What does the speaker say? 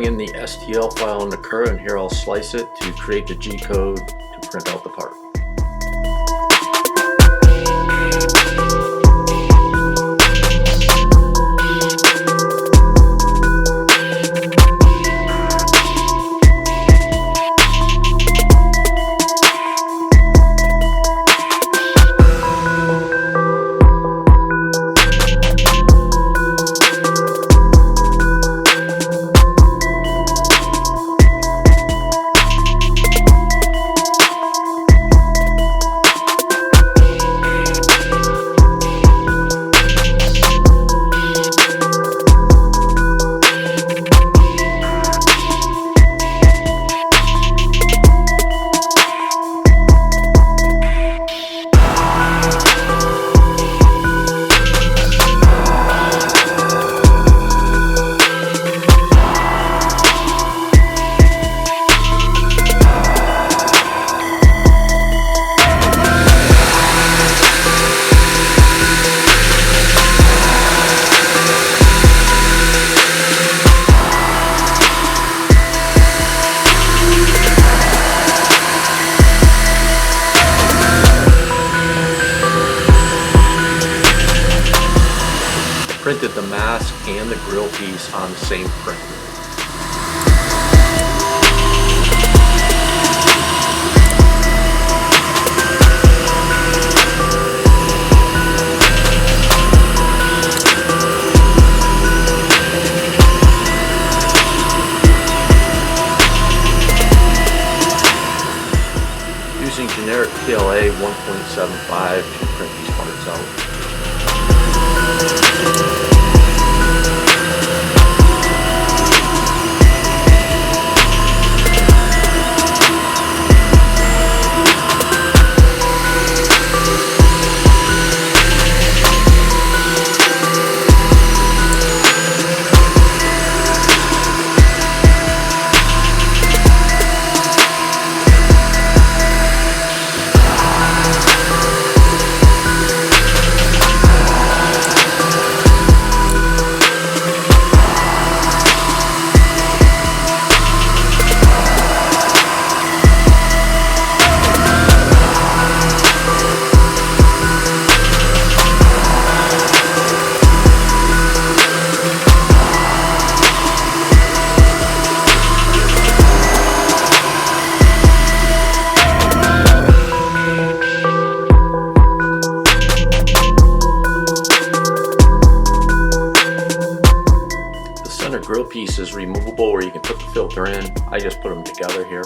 bring in the Stl file in the current, and here I'll slice it to create the G code to print out the part. Printed the mask and the grill piece on the same print. Using generic PLA 1.75 to print these parts out. Grill piece is removable, where you can put the filter in. I just put them together here.